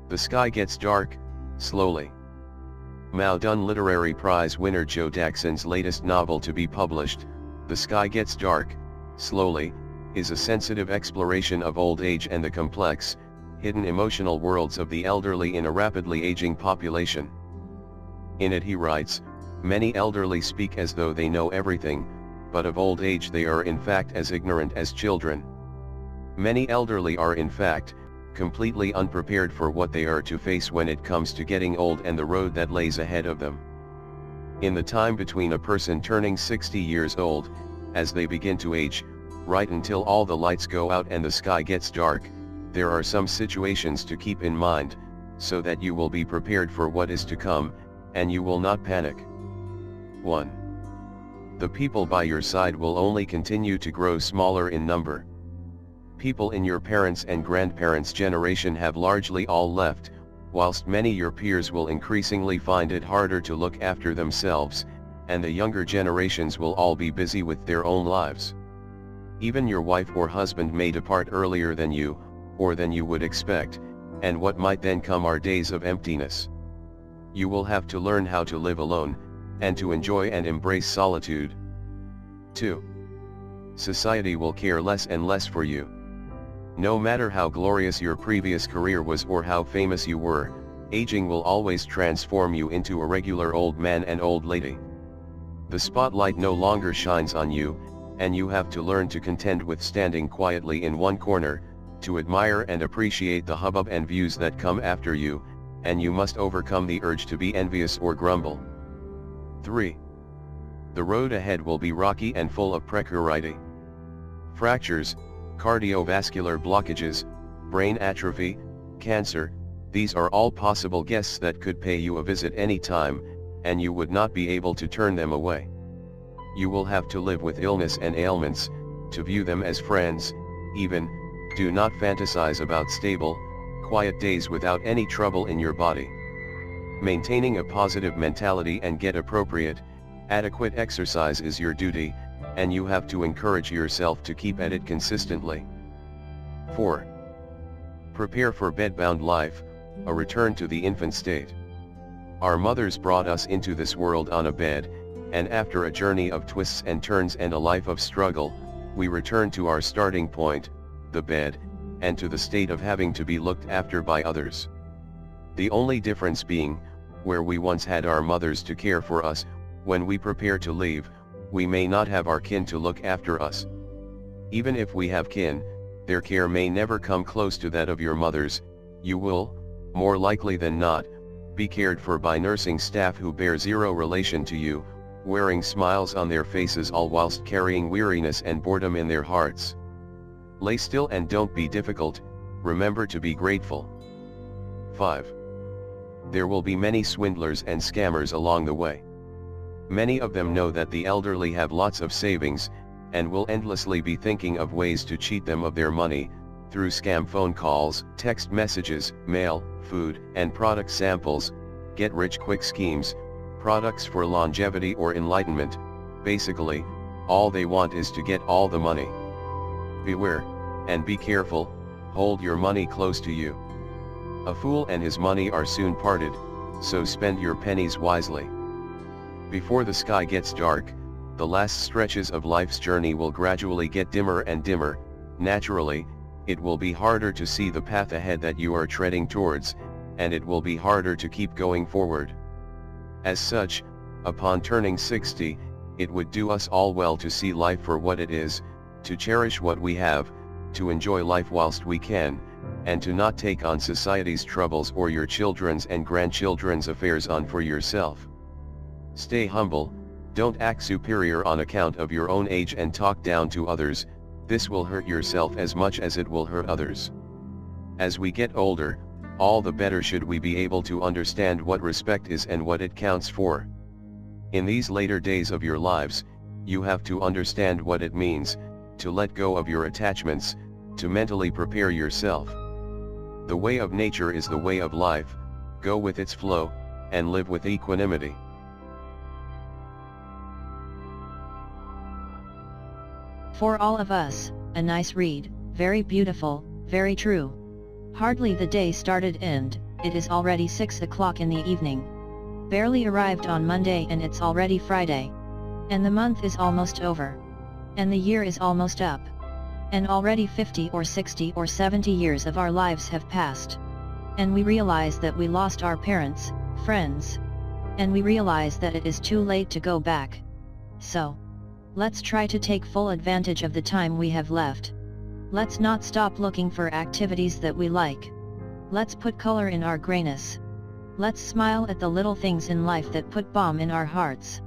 The sky gets dark, slowly. Mao Dun Literary Prize winner Joe Daxon's latest novel to be published, The Sky Gets Dark, Slowly, is a sensitive exploration of old age and the complex, hidden emotional worlds of the elderly in a rapidly aging population. In it he writes, "Many elderly speak as though they know everything, but of old age they are in fact as ignorant as children. Many elderly are in fact, completely unprepared for what they are to face when it comes to getting old and the road that lays ahead of them. In the time between a person turning 60 years old, as they begin to age, right until all the lights go out and the sky gets dark, there are some situations to keep in mind, so that you will be prepared for what is to come, and you will not panic. 1. The people by your side will only continue to grow smaller in number. People in your parents' and grandparents' generation have largely all left, whilst many your peers will increasingly find it harder to look after themselves, and the younger generations will all be busy with their own lives. Even your wife or husband may depart earlier than you, or than you would expect, and what might then come are days of emptiness. You will have to learn how to live alone, and to enjoy and embrace solitude. 2. Society will care less and less for you. No matter how glorious your previous career was or how famous you were, aging will always transform you into a regular old man and old lady. The spotlight no longer shines on you, and you have to learn to contend with standing quietly in one corner, to admire and appreciate the hubbub and views that come after you, and you must overcome the urge to be envious or grumble. 3. The road ahead will be rocky and full of precarity. Fractures, cardiovascular blockages, brain atrophy, cancer, these are all possible guests that could pay you a visit any time, and you would not be able to turn them away. You will have to live with illness and ailments, to view them as friends, even. Do not fantasize about stable, quiet days without any trouble in your body. Maintaining a positive mentality and get appropriate, adequate exercise is your duty, and you have to encourage yourself to keep at it consistently. 4. Prepare for bedbound life, a return to the infant state. Our mothers brought us into this world on a bed, and after a journey of twists and turns and a life of struggle, we return to our starting point, the bed, and to the state of having to be looked after by others. The only difference being, where we once had our mothers to care for us, when we prepare to leave, we may not have our kin to look after us. Even if we have kin, their care may never come close to that of your mother's. You will, more likely than not, be cared for by nursing staff who bear zero relation to you, wearing smiles on their faces all whilst carrying weariness and boredom in their hearts. Lay still and don't be difficult, remember to be grateful. 5. There will be many swindlers and scammers along the way. Many of them know that the elderly have lots of savings, and will endlessly be thinking of ways to cheat them of their money, through scam phone calls, text messages, mail, food, and product samples, get-rich-quick schemes, products for longevity or enlightenment. Basically, all they want is to get all the money. Beware, and be careful, hold your money close to you. A fool and his money are soon parted, so spend your pennies wisely. Before the sky gets dark, the last stretches of life's journey will gradually get dimmer and dimmer. Naturally, it will be harder to see the path ahead that you are treading towards, and it will be harder to keep going forward. As such, upon turning 60, it would do us all well to see life for what it is, to cherish what we have, to enjoy life whilst we can, and to not take on society's troubles or your children's and grandchildren's affairs on for yourself. Stay humble, don't act superior on account of your own age and talk down to others. This will hurt yourself as much as it will hurt others. As we get older, all the better should we be able to understand what respect is and what it counts for. In these later days of your lives, you have to understand what it means, to let go of your attachments, to mentally prepare yourself. The way of nature is the way of life, go with its flow, and live with equanimity. For all of us, a nice read, very beautiful, very true. Hardly the day started and, it is already 6 o'clock in the evening. Barely arrived on Monday and it's already Friday. And the month is almost over. And the year is almost up. And already 50 or 60 or 70 years of our lives have passed. And we realize that we lost our parents, friends. And we realize that it is too late to go back. So, let's try to take full advantage of the time we have left. Let's not stop looking for activities that we like. Let's put color in our grayness. Let's smile at the little things in life that put balm in our hearts.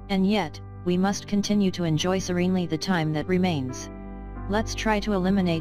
And yet, we must continue to enjoy serenely the time that remains. Let's try to eliminate